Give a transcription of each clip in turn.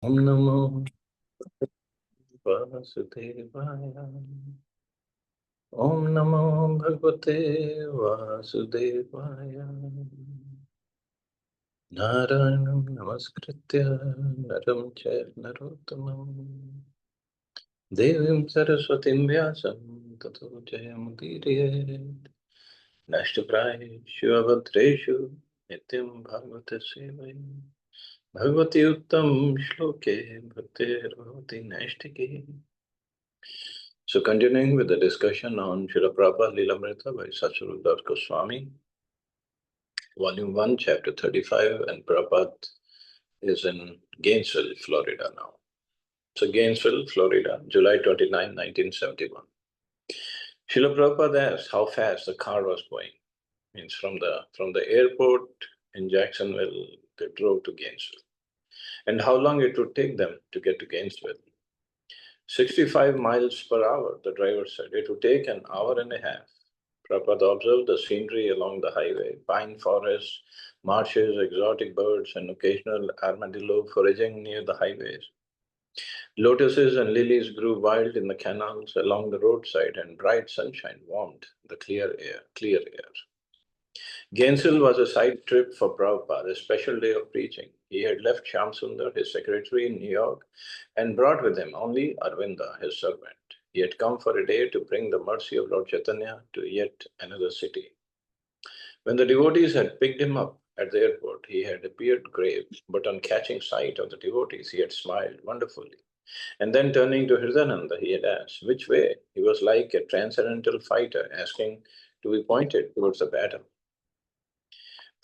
Om Namo Vasudevaya. Om Namo Bhagavate Vasudevaya. Narayanam Namaskritya Naram Chaiva Narottamam Devim Saraswatim Vyasam Tato Jayamudire Nashtapraye Shivabhadreshu Nityam Bhagavata Sevaya Bhagavati Uttam Shloke Bhaktir Bhavati Naistike. So continuing with the discussion on Srila Prabhupada Lilamrita by Srila Goswami, Volume 1, Chapter 35, and Prabhupada is in Gainesville, Florida now. So Gainesville, Florida, July 29, 1971. Srila Prabhupada asked how fast the car was going. Means from the airport in Jacksonville, they drove to Gainesville. And how long it would take them to get to Gainesville. 65 miles per hour, the driver said. It would take an hour and a half. Prabhupada observed the scenery along the highway, pine forests, marshes, exotic birds, and occasional armadillo foraging near the highways. Lotuses and lilies grew wild in the canals along the roadside, and bright sunshine warmed the clear air. Gainesville was a side trip for Prabhupada, a special day of preaching. He had left Shyam Sundar, his secretary in New York, and brought with him only Arvinda, his servant. He had come for a day to bring the mercy of Lord Chaitanya to yet another city. When the devotees had picked him up at the airport, he had appeared grave, but on catching sight of the devotees, he had smiled wonderfully. And then turning to Hridananda, he had asked, which way? He was like a transcendental fighter asking to be pointed towards the battle.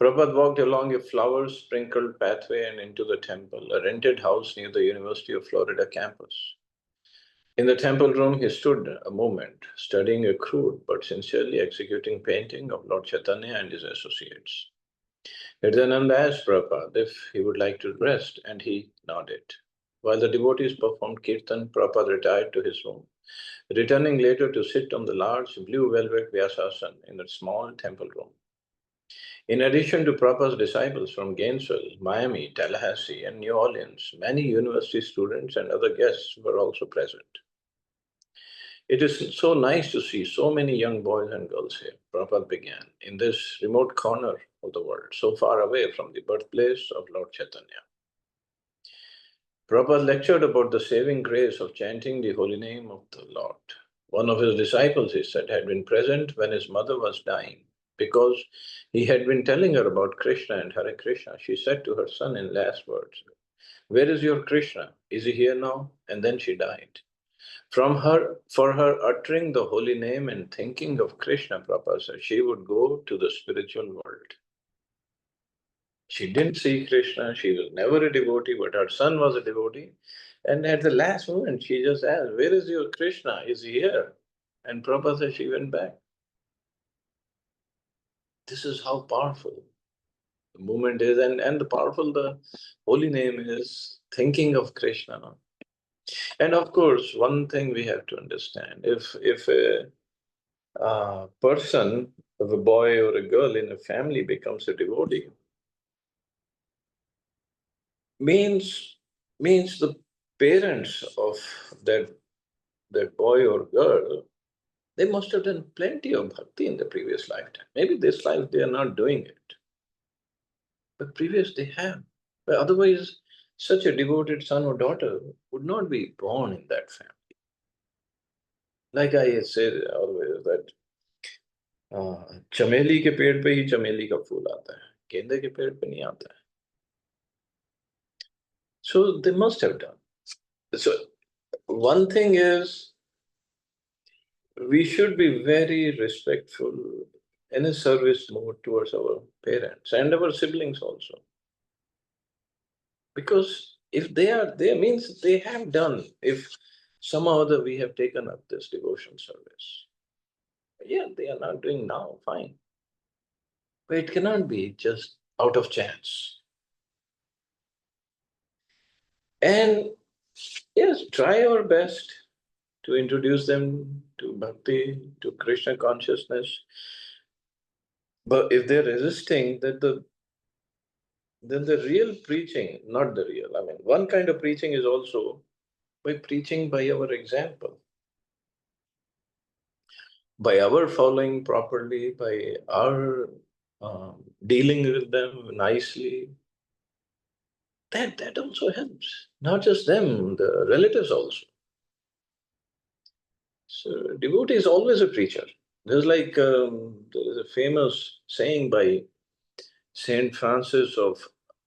Prabhupada walked along a flower-sprinkled pathway and into the temple, a rented house near the University of Florida campus. In the temple room, he stood a moment, studying a crude but sincerely executing painting of Lord Chaitanya and his associates. Nityananda asked Prabhupada if he would like to rest, and he nodded. While the devotees performed kirtan, Prabhupada retired to his room, returning later to sit on the large blue velvet Vyasasana in the small temple room. In addition to Prabhupada's disciples from Gainesville, Miami, Tallahassee, and New Orleans, many university students and other guests were also present. It is so nice to see so many young boys and girls here, Prabhupada began, in this remote corner of the world, so far away from the birthplace of Lord Chaitanya. Prabhupada lectured about the saving grace of chanting the holy name of the Lord. One of his disciples, he said, had been present when his mother was dying. Because he had been telling her about Krishna and Hare Krishna, she said to her son in last words, "Where is your Krishna? Is he here now?" And then she died. For her uttering the holy name and thinking of Krishna, Prabhupada said, she would go to the spiritual world. She didn't see Krishna, she was never a devotee, but her son was a devotee. And at the last moment, she just asked, "Where is your Krishna? Is he here?" And Prabhupada said she went back. This is how powerful the movement is, and the powerful the holy name is, thinking of Krishna. And of course, one thing we have to understand, if a person, if a boy or a girl in a family becomes a devotee, means the parents of that boy or girl, they must have done plenty of bhakti in the previous lifetime. Maybe this life they are not doing it, but previous they have. But otherwise, such a devoted son or daughter would not be born in that family. Like I say always that चमेली के पेड़ पे ही चमेली का फूल आता है, गेंदे के पेड़ पे नहीं आता है. So they must have done. So one thing is, we should be very respectful in a service mode towards our parents and our siblings also. Because if they are there, means they have done. If somehow or other we have taken up this devotion service, yeah, they are not doing now, fine. But it cannot be just out of chance. And yes, try our best to introduce them to bhakti, to Krishna consciousness. But if they're resisting, that then the real preaching, not the real, I mean, one kind of preaching is also by preaching by our example, by our following properly, by our dealing with them nicely. That also helps. Not just them, the relatives also. So devotee is always a preacher. There's like there is a famous saying by Saint Francis of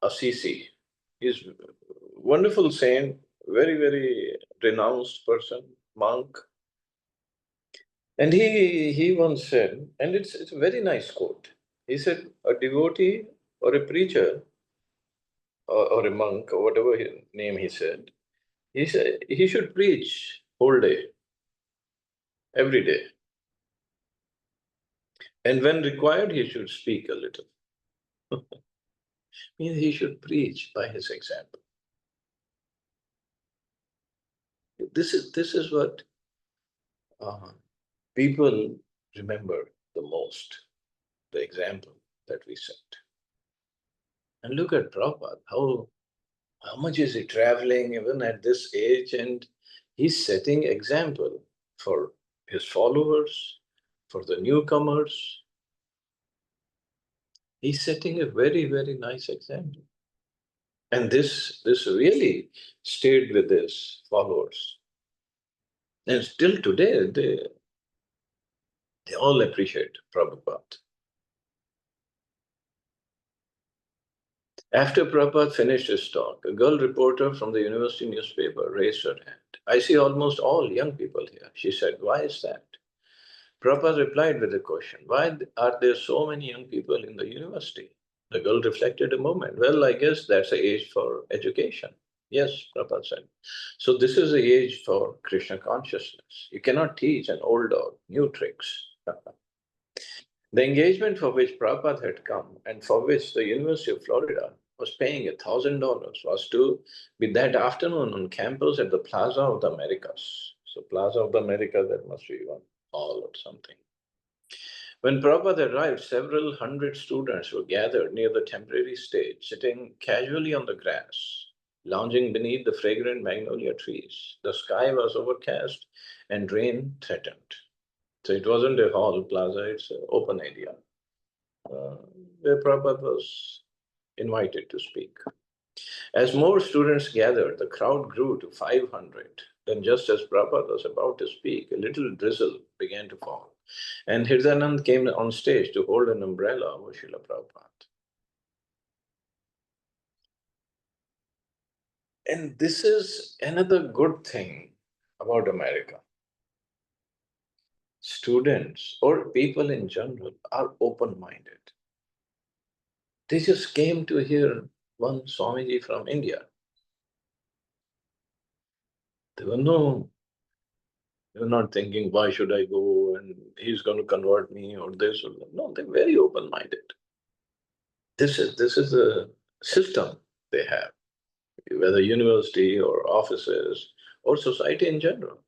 Assisi. He's a wonderful saint, very, very renounced person, monk. And he once said, and it's a very nice quote. He said, a devotee or a preacher or a monk or whatever name he said he should preach whole day, every day. And when required, he should speak a little. Means he should preach by his example. This is what uh, people remember the most, the example that we set. And look at Prabhupada, how much is he traveling even at this age, and he's setting example for his followers, for the newcomers. He's setting a very, very nice example. And this really stayed with his followers. And still today, they all appreciate Prabhupada. After Prabhupada finished his talk, a girl reporter from the university newspaper raised her hand. I see almost all young people here. She said, why is that? Prabhupada replied with a question, why are there so many young people in the university? The girl reflected a moment. Well, I guess that's the age for education. Yes, Prabhupada said. So this is the age for Krishna consciousness. You cannot teach an old dog new tricks. The engagement for which Prabhupada had come and for which the University of Florida was paying $1,000 was to be that afternoon on campus at the Plaza of the Americas. So Plaza of the Americas, that must be one hall or something. When Prabhupada arrived, several hundred students were gathered near the temporary stage, sitting casually on the grass, lounging beneath the fragrant magnolia trees. The sky was overcast and rain threatened. So it wasn't a hall plaza, it's an open area uh, where Prabhupada was invited to speak. As more students gathered, the crowd grew to 500. Then, just as Prabhupada was about to speak, a little drizzle began to fall. And Hirdanand came on stage to hold an umbrella over Srila Prabhupada. And this is another good thing about America. Students or people in general are open minded. They just came to hear one Swamiji from India. There were no, they were not thinking, why should I go and he's going to convert me or this or that. No, they're very open minded. This is a system they have, whether university or offices or society in general.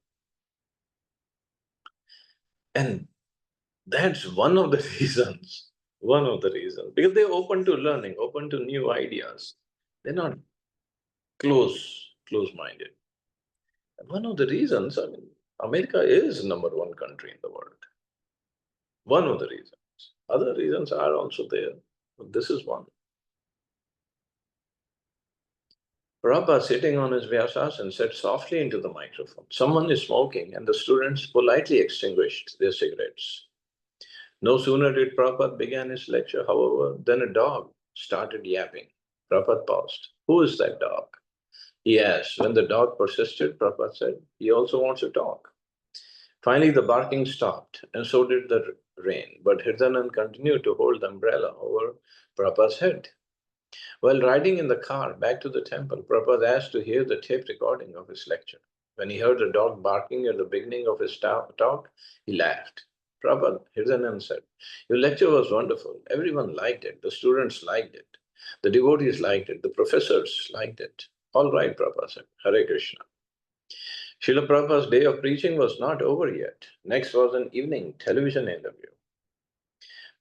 And that's one of the reasons, because they're open to learning, open to new ideas. They're not close-minded. And one of the reasons, I mean, America is number one country in the world. One of the reasons. Other reasons are also there, but this is one. Prabhupada, sitting on his Vyasasana, said softly into the microphone, someone is smoking, and the students politely extinguished their cigarettes. No sooner did Prabhupada begin his lecture, however, than a dog started yapping. Prabhupada paused. Who is that dog? He asked. When the dog persisted, Prabhupada said, he also wants to talk. Finally, the barking stopped, and so did the rain, but Hirdanand continued to hold the umbrella over Prabhupada's head. While riding in the car back to the temple, Prabhupada asked to hear the tape recording of his lecture. When he heard the dog barking at the beginning of his talk, he laughed. Prabhupada, Hirdanand said, your lecture was wonderful. Everyone liked it. The students liked it. The devotees liked it. The professors liked it. All right, Prabhupada said, Hare Krishna. Srila Prabhupada's day of preaching was not over yet. Next was an evening television interview.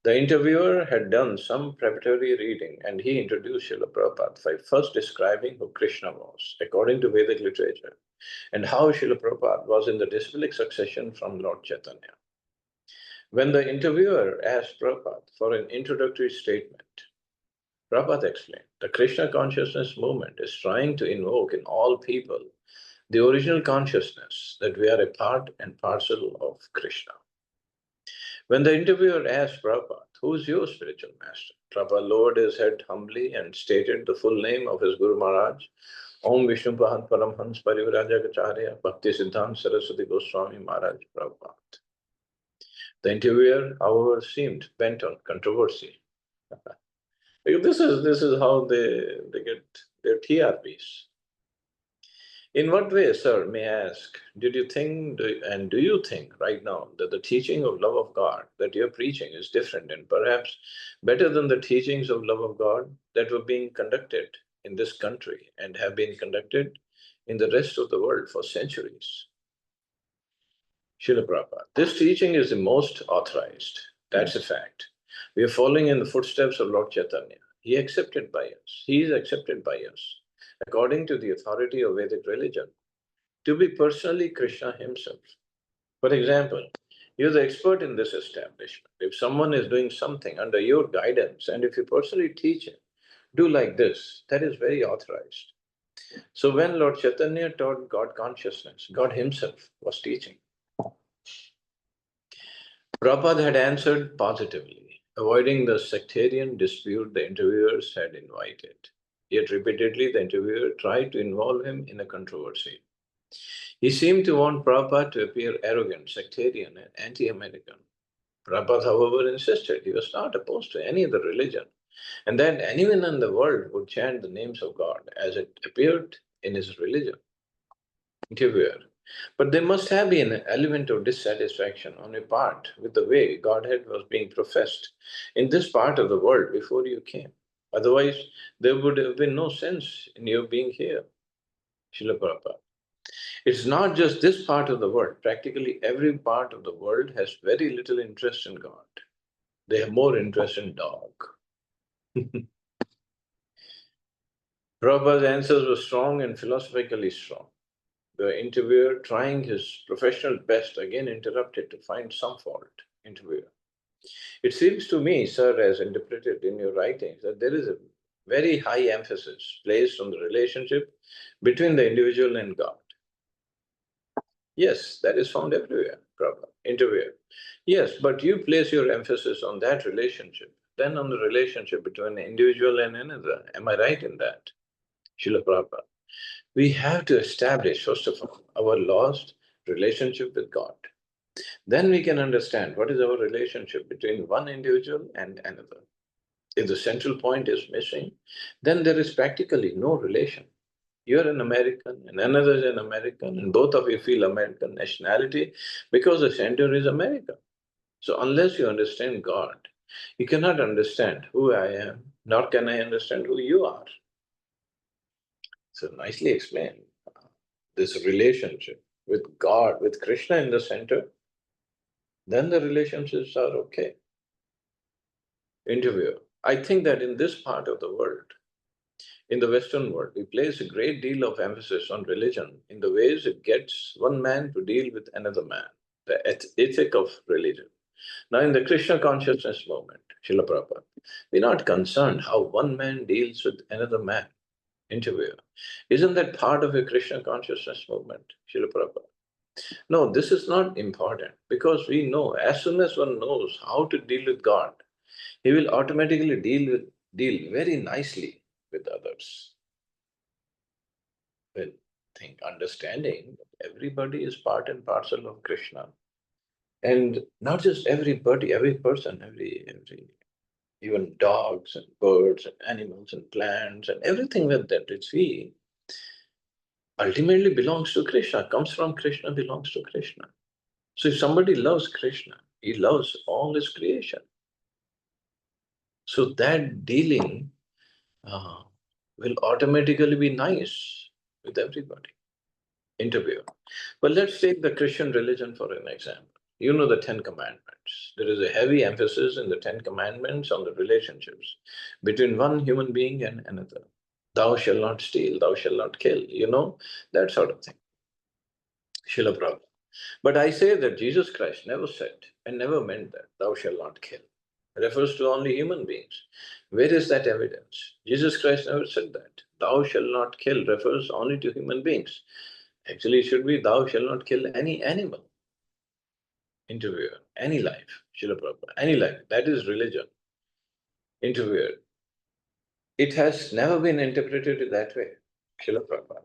The interviewer had done some preparatory reading and he introduced Srila Prabhupada by first describing who Krishna was, according to Vedic literature, and how Srila Prabhupada was in the disciplic succession from Lord Chaitanya. When the interviewer asked Prabhupada for an introductory statement, Prabhupada explained, the Krishna consciousness movement is trying to invoke in all people the original consciousness that we are a part and parcel of Krishna. When the interviewer asked Prabhupada, who is your spiritual master? Prabhupada lowered his head humbly and stated the full name of his Guru Maharaj, Om Vishnu Pahan Paramhans Parivrajagacharya Bhakti Siddhanta Saraswati Goswami Maharaj Prabhupada. The interviewer, however, seemed bent on controversy. This is how they get their TRPs. In what way, sir, may I ask, did you think and do you think right now that the teaching of love of God that you're preaching is different and perhaps better than the teachings of love of God that were being conducted in this country and have been conducted in the rest of the world for centuries? Srila Prabhupada, this teaching is the most authorized. That's a fact. We are following in the footsteps of Lord Chaitanya. He is accepted by us, according to the authority of Vedic religion, to be personally Krishna himself. For example, you're the expert in this establishment. If someone is doing something under your guidance and if you personally teach him, do like this, that is very authorized. So when Lord Chaitanya taught God consciousness, God himself was teaching. Prabhupada had answered positively, avoiding the sectarian dispute the interviewers had invited. Yet repeatedly the interviewer tried to involve him in a controversy. He seemed to want Prabhupada to appear arrogant, sectarian, and anti-American. Prabhupada, however, insisted he was not opposed to any other religion, and that anyone in the world would chant the names of God as it appeared in his religion. Interviewer. But there must have been an element of dissatisfaction on your part with the way Godhead was being professed in this part of the world before you came. Otherwise, there would have been no sense in your being here. Srila Prabhupada. It's not just this part of the world. Practically every part of the world has very little interest in God. They have more interest in dog. Prabhupada's answers were strong and philosophically strong. The interviewer, trying his professional best, again interrupted to find some fault. Interviewer. It seems to me, sir, as interpreted in your writings, that there is a very high emphasis placed on the relationship between the individual and God. Yes, that is found everywhere, Prabhupada. Interviewer. Yes, but you place your emphasis on that relationship, then on the relationship between an individual and another. Am I right in that? Srila Prabhupada. We have to establish, first of all, our lost relationship with God. Then we can understand what is our relationship between one individual and another. If the central point is missing, then there is practically no relation. You're an American and another is an American, and both of you feel American nationality because the center is America. So unless you understand God, you cannot understand who I am, nor can I understand who you are. So nicely explained. This relationship with God, with Krishna in the center, then the relationships are okay. Interviewer. I think that in this part of the world, in the Western world, we place a great deal of emphasis on religion in the ways it gets one man to deal with another man, the ethic of religion. Now, in the Krishna consciousness movement, Srila Prabhupada, we're not concerned how one man deals with another man. Interviewer. Isn't that part of a Krishna consciousness movement, Srila Prabhupada? No, this is not important because we know as soon as one knows how to deal with God, he will automatically deal very nicely with others. Well, think understanding that everybody is part and parcel of Krishna. And not just everybody, every person, every even dogs and birds and animals and plants and everything that we see ultimately belongs to Krishna, comes from Krishna, belongs to Krishna. So if somebody loves Krishna, he loves all his creation. So that dealing uh, will automatically be nice with everybody. Interview. Well, let's take the Christian religion for an example. You know the Ten Commandments. There is a heavy emphasis in the Ten Commandments on the relationships between one human being and another. Thou shalt not steal, thou shalt not kill, that sort of thing. Srila Prabhupada. But I say that Jesus Christ never said and never meant that thou shalt not kill. Refers to only human beings. Where is that evidence? Jesus Christ never said that. Thou shalt not kill refers only to human beings. Actually, it should be thou shalt not kill any animal. Interviewer, any life, Srila Prabhupada, any life. That is religion. Interviewer. It has never been interpreted that way, Srila Prabhupada.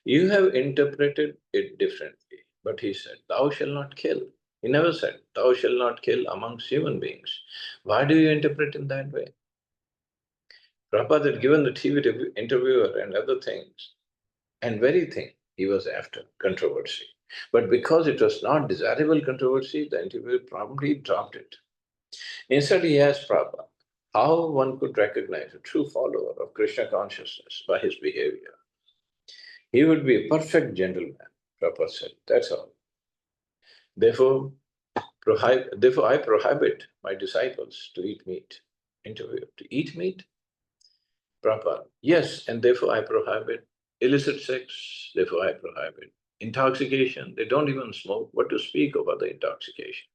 You have interpreted it differently. But he said, thou shalt not kill. He never said, thou shalt not kill amongst human beings. Why do you interpret in that way? Prabhupada had given the TV interviewer and other things, and very thing he was after, controversy. But because it was not desirable controversy, the interviewer promptly dropped it. Instead, he asked Prabhupada how one could recognize a true follower of Krishna consciousness by his behavior. He would be a perfect gentleman, Prabhupada said. That's all. Therefore, I prohibit my disciples to eat meat. Interview. To eat meat? Prabhupada. Yes, and therefore I prohibit illicit sex, therefore I prohibit intoxication. They don't even smoke. What to speak of other intoxication?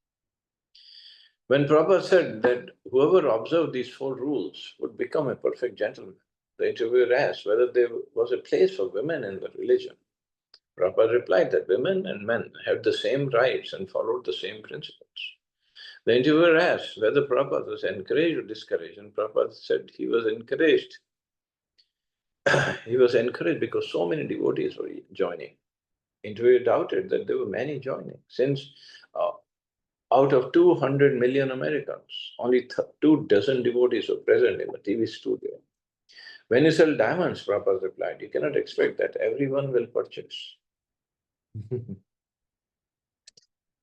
When Prabhupada said that whoever observed these four rules would become a perfect gentleman, the interviewer asked whether there was a place for women in the religion. Prabhupada replied that women and men had the same rights and followed the same principles. The interviewer asked whether Prabhupada was encouraged or discouraged, and Prabhupada said he was encouraged. He was encouraged because so many devotees were joining. Interviewer doubted that there were many joining, since uh, out of 200 million Americans, only 24 devotees were present in the TV studio. When you sell diamonds, Prabhupada replied, you cannot expect that everyone will purchase.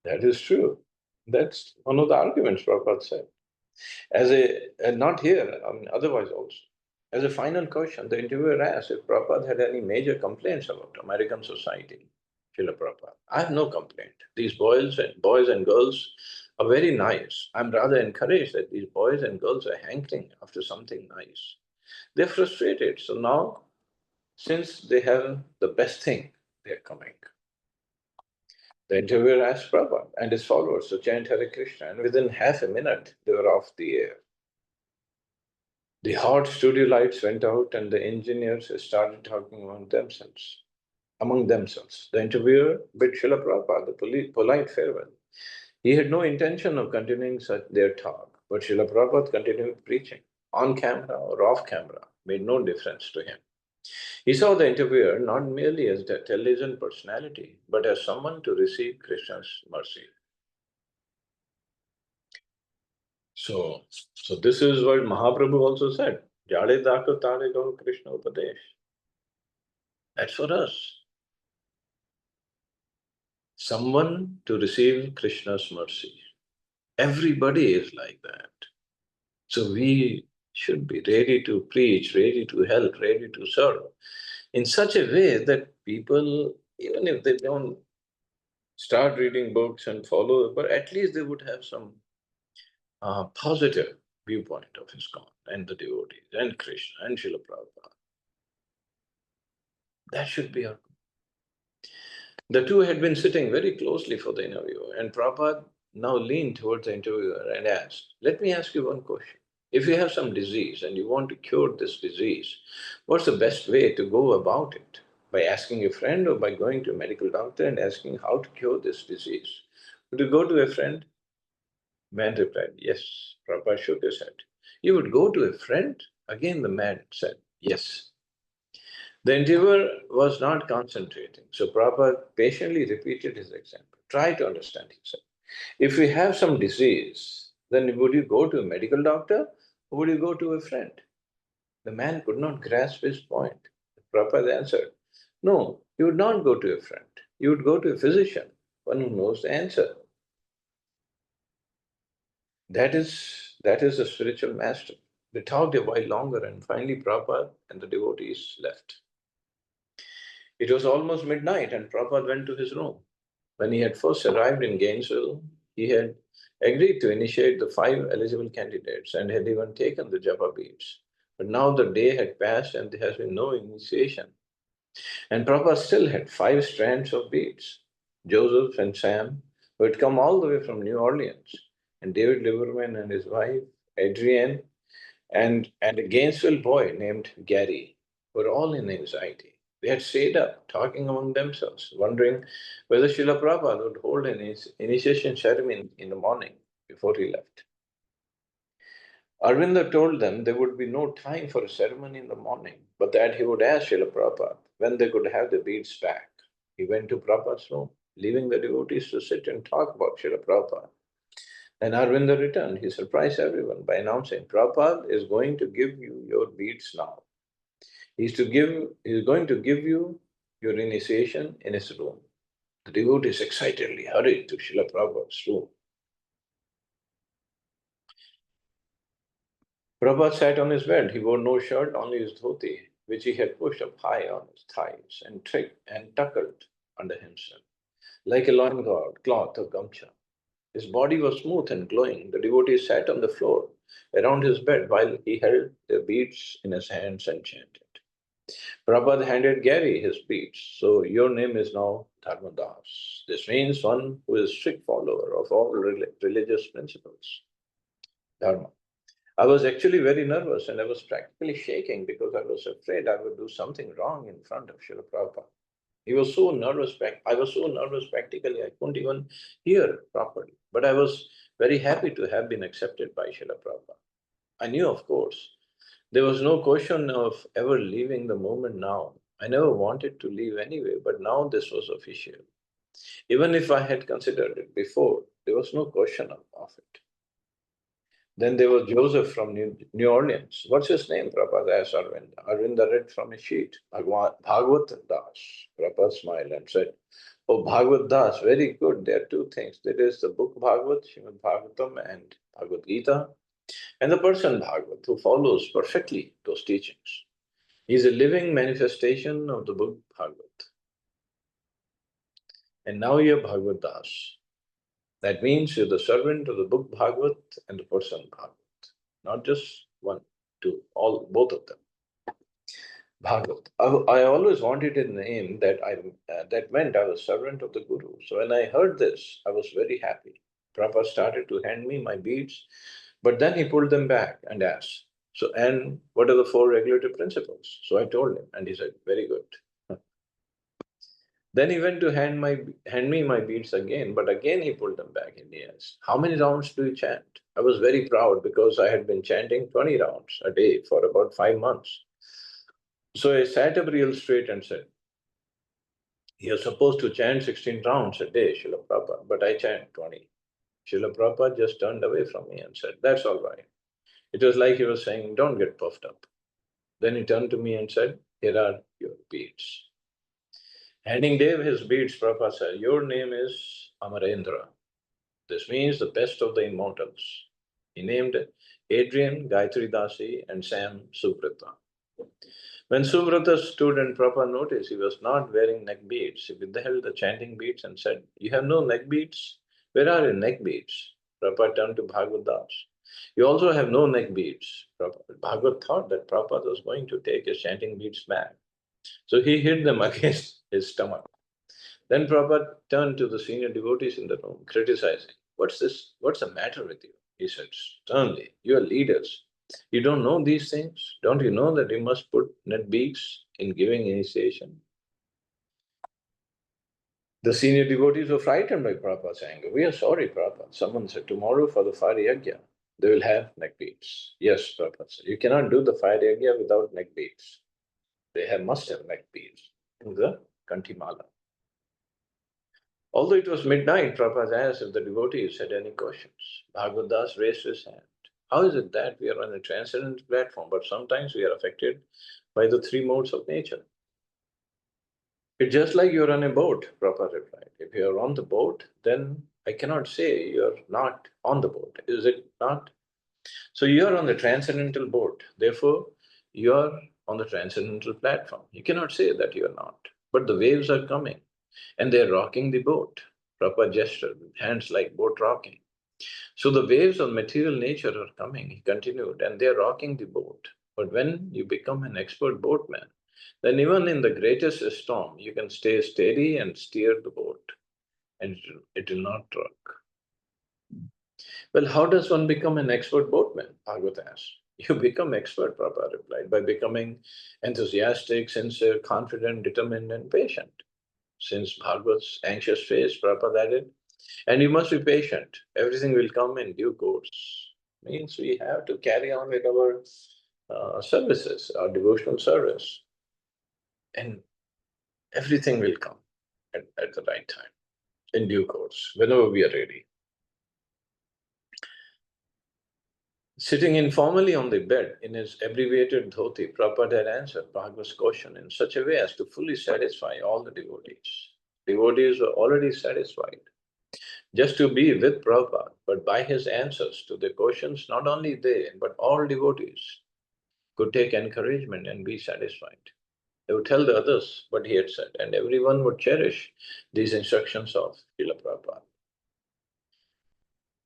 That is true. That's one of the arguments Prabhupada said. And not here, I mean, otherwise also. As a final question, the interviewer asked if Prabhupada had any major complaints about American society. Srila Prabhupada, I have no complaint. These boys and girls are very nice. I'm rather encouraged that these boys and girls are hankering after something nice. They're frustrated. So now, since they have the best thing, they're coming. The interviewer asked Prabhupada and his followers to chant Hare Krishna, and within half a minute, they were off the air. The hot studio lights went out and the engineers started talking among themselves. The interviewer bid Srila Prabhupada the polite farewell. He had no intention of continuing their talk, but Srila Prabhupada continued preaching. On camera or off camera made no difference to him. He saw the interviewer not merely as a television personality, but as someone to receive Krishna's mercy. So, this is what Mahaprabhu also said. Jade Dako Tare Gaho Krishna Upadesh. That's for us. Someone to receive Krishna's mercy. Everybody is like that. So we should be ready to preach, ready to help, ready to serve in such a way that people, even if they don't start reading books and follow, but at least they would have some positive viewpoint of ISKCON and the devotees and Krishna and Srila Prabhupada. That should be our. The two had been sitting very closely for the interview, and Prabhupada now leaned towards the interviewer and asked, let me ask you one question. If you have some disease and you want to cure this disease, what's the best way to go about it? By asking a friend or by going to a medical doctor and asking how to cure this disease? Would you go to a friend? Man replied, yes. Prabhupada shook his head. You would go to a friend? Again the man said, yes. The interviewer was not concentrating, so Prabhupada patiently repeated his example. Try to understand, he said. If you have some disease, then would you go to a medical doctor or would you go to a friend? The man could not grasp his point. Prabhupada answered, no, you would not go to a friend. You would go to a physician, one who knows the answer. That is the spiritual master. They talked a while longer and finally Prabhupada and the devotees left. It was almost midnight and Prabhupada went to his room. When he had first arrived in Gainesville, he had agreed to initiate the 5 eligible candidates and had even taken the japa beads. But now the day had passed and there has been no initiation. And Prabhupada still had 5 strands of beads. Joseph and Sam, who had come all the way from New Orleans, and David Liverman and his wife, Adrienne, and a Gainesville boy named Gary, were all in anxiety. They had stayed up, talking among themselves, wondering whether Srila Prabhupada would hold an initiation ceremony in the morning before he left. Arvinda told them there would be no time for a ceremony in the morning, but that he would ask Srila Prabhupada when they could have the beads back. He went to Prabhupada's room, leaving the devotees to sit and talk about Srila Prabhupada. When Arvinda returned, he surprised everyone by announcing, Prabhupada is going to give you your beads now. He is going to give you your initiation in his room. The devotees excitedly hurried to Srila Prabhupada's room. Prabhupada sat on his bed. He wore no shirt, only his dhoti, which he had pushed up high on his thighs and tucked under himself, like a loincloth or gamcha. His body was smooth and glowing. The devotee sat on the floor around his bed while he held the beads in his hands and chanted. Prabhupada handed Gary his beads. So your name is now Dharmadas. This means one who is strict follower of all religious principles. Dharma. I was actually very nervous and I was practically shaking because I was afraid I would do something wrong in front of Srila Prabhupada. He was so nervous, I was so nervous practically I couldn't even hear properly. But I was very happy to have been accepted by Srila Prabhupada. I knew, of course, there was no question of ever leaving the movement now. I never wanted to leave anyway, but now this was official. Even if I had considered it before, there was no question of it. Then there was Joseph from New Orleans. What's his name? Prabhupada asked Arvind. Arvind read from his sheet. Bhagavad Das. Prabhupada smiled and said, Oh, Bhagavad Das, very good. There are 2 things. There is the book Bhagavad, Srimad Bhagavatam, and Bhagavad Gita, and the person Bhagavad who follows perfectly those teachings. He is a living manifestation of the book Bhagavad. And now you are Bhagavad Das. That means you're the servant of the book Bhagavad and the person Bhagavad. Not just one, two, both of them. Bhagavad. I always wanted a name that meant I was servant of the Guru. So when I heard this, I was very happy. Prabhupada started to hand me my beads, but then he pulled them back and asked, So, and what are the 4 regulative principles? So I told him, and he said, Very good. Then he went to hand me my beads again, but again he pulled them back and he asked, How many rounds do you chant? I was very proud because I had been chanting 20 rounds a day for about 5 months. So I sat up real straight and said, You're supposed to chant 16 rounds a day, Srila Prabhupada, but I chant 20. Srila Prabhupada just turned away from me and said, That's all right. It was like he was saying, Don't get puffed up. Then he turned to me and said, Here are your beads. Handing Dev his beads, Prabhupada said, Your name is Amarendra. This means the best of the immortals. He named Adrian, Gayatri Dasi, and Sam Subrata. When Subrata stood and Prabhupada noticed he was not wearing neck beads, he withheld the chanting beads and said, You have no neck beads? Where are your neck beads? Prabhupada turned to Bhagavad Das. You also have no neck beads. Bhagavad thought that Prabhupada was going to take his chanting beads back. So he hid them against his stomach. Then Prabhupada turned to the senior devotees in the room, criticizing, What's this? What's the matter with you? He said, Sternly, you are leaders. You don't know these things? Don't you know that you must put net beads in giving initiation? The senior devotees were frightened by Prabhupada's anger. We are sorry, Prabhupada. Someone said, Tomorrow for the fire yajna, they will have neck beads. Yes, Prabhupada said, You cannot do the fire yajna without neck beads. They must have neck beads in the Kantimala. Although it was midnight, Prabhupada asked if the devotees had any questions. Bhagavad Das raised his hand. How is it that we are on a transcendental platform, but sometimes we are affected by the 3 modes of nature? It's just like you're on a boat, Prabhupada replied. If you're on the boat, then I cannot say you're not on the boat. Is it not? So you're on the transcendental boat. Therefore, you're on the transcendental platform. You cannot say that you're not. But the waves are coming and they're rocking the boat. Prabhupada gestured with hands like boat rocking. So the waves of material nature are coming, he continued, and they are rocking the boat. But when you become an expert boatman, then even in the greatest storm, you can stay steady and steer the boat, and it will not rock. Well, how does one become an expert boatman? Bhagavad asked. You become expert, Prabhupada replied, by becoming enthusiastic, sincere, confident, determined, and patient. Since Bhagavad's anxious face, Prabhupada added, and you must be patient. Everything will come in due course. Means we have to carry on with our services, our devotional service, and everything will come at the right time, in due course, whenever we are ready. Sitting informally on the bed in his abbreviated dhoti, Prabhupada had answered Bhagavad's question in such a way as to fully satisfy all the devotees. Devotees were already satisfied just to be with Prabhupada, but by his answers to their questions, not only they, but all devotees could take encouragement and be satisfied. They would tell the others what he had said, and everyone would cherish these instructions of Srila Prabhupada.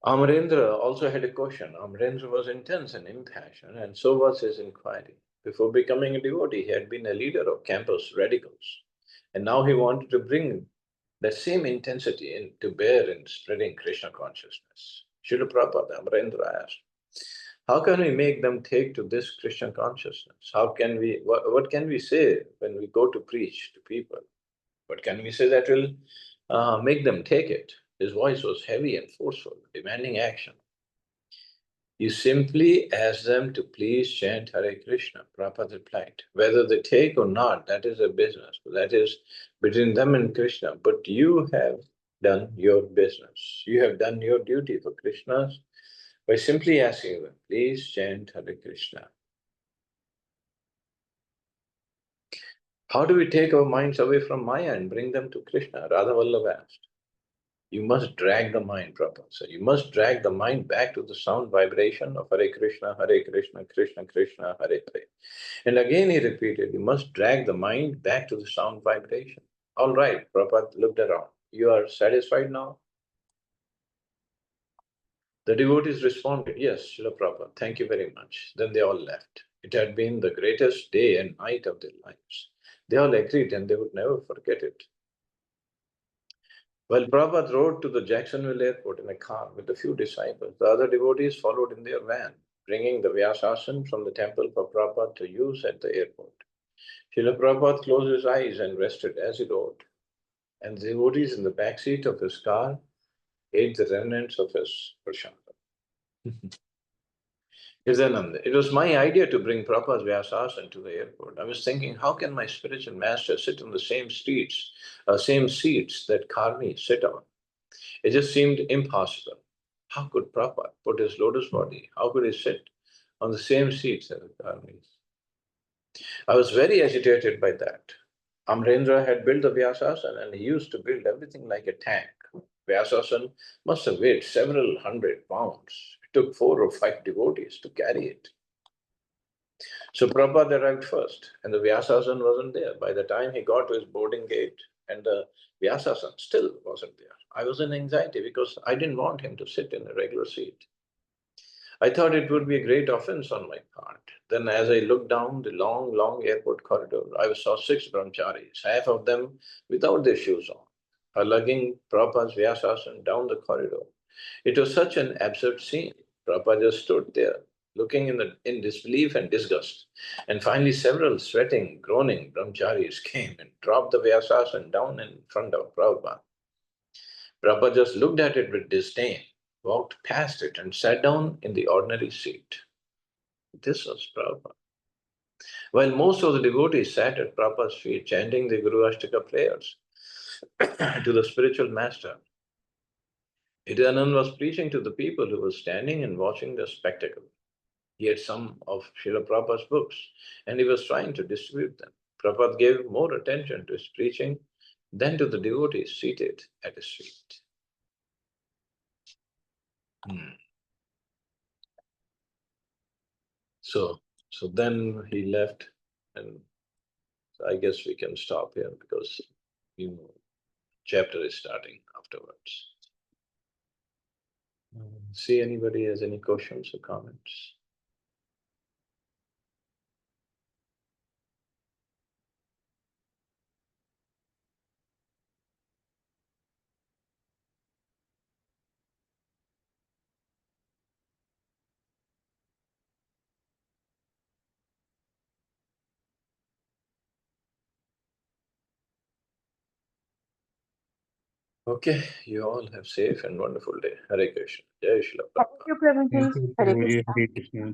Amarendra also had a question. Amarendra was intense and impassioned, and so was his inquiry. Before becoming a devotee, he had been a leader of campus radicals, and now he wanted to bring that same intensity to bear in spreading Krishna consciousness. Srila Prabhupada, Amarendra asked, how can we make them take to this Krishna consciousness? What can we say when we go to preach to people? What can we say that will make them take it? His voice was heavy and forceful, demanding action. You simply ask them to please chant Hare Krishna, Prabhupada replied. Whether they take or not, that is their business. That is between them and Krishna. But you have done your business. You have done your duty for Krishna by simply asking them, please chant Hare Krishna. How do we take our minds away from Maya and bring them to Krishna? Radha Vallabha asked. You must drag the mind, Prabhupada said. You must drag the mind back to the sound vibration of Hare Krishna, Krishna Krishna, Hare Hare. And again he repeated, you must drag the mind back to the sound vibration. All right, Prabhupada looked around. You are satisfied now? The devotees responded, yes, Srila Prabhupada, thank you very much. Then they all left. It had been the greatest day and night of their lives. They all agreed and they would never forget it. While Prabhupada rode to the Jacksonville airport in a car with a few disciples, the other devotees followed in their van, bringing the Vyasasana from the temple for Prabhupada to use at the airport. Srila Prabhupada closed his eyes and rested as he rode, and the devotees in the back seat of his car ate the remnants of his prasada. Nityananda, it was my idea to bring Prabhupada's Vyasasana to the airport. I was thinking, how can my spiritual master sit on the same seats that Karmis sit on? It just seemed impossible. How could Prabhupada put his lotus body? How could he sit on the same seats as the Karmis? I was very agitated by that. Amrendra had built the Vyasasana and he used to build everything like a tank. Vyasasana must have weighed several hundred pounds. It took 4 or 5 devotees to carry it. So Prabhupada arrived first, and the Vyasasana wasn't there. By the time he got to his boarding gate, and the Vyasasana still wasn't there. I was in anxiety because I didn't want him to sit in a regular seat. I thought it would be a great offense on my part. Then as I looked down the long airport corridor, I saw 6 brahmacharis, half of them without their shoes on, are lugging Prabhupada's Vyasasana down the corridor. It was such an absurd scene. Prabhupada just stood there, looking in disbelief and disgust. And finally, several sweating, groaning brahmacharis came and dropped the Vyasasana down in front of Prabhupada. Prabhupada just looked at it with disdain, walked past it, and sat down in the ordinary seat. This was Prabhupada. While most of the devotees sat at Prabhupada's feet, chanting the Guru Ashtaka prayers to the spiritual master, Nityananda was preaching to the people who were standing and watching the spectacle. He had some of Srila Prabhupada's books, and he was trying to distribute them. Prabhupada gave more attention to his preaching than to the devotees seated at his feet. So then he left, and I guess we can stop here because chapter is starting afterwards. See anybody has any questions or comments? Okay, you all have safe and wonderful day. Hare Krishna. Jai Srila Thank Prabhupada. you, Prabhuji. Hare Krishna. Hare Krishna.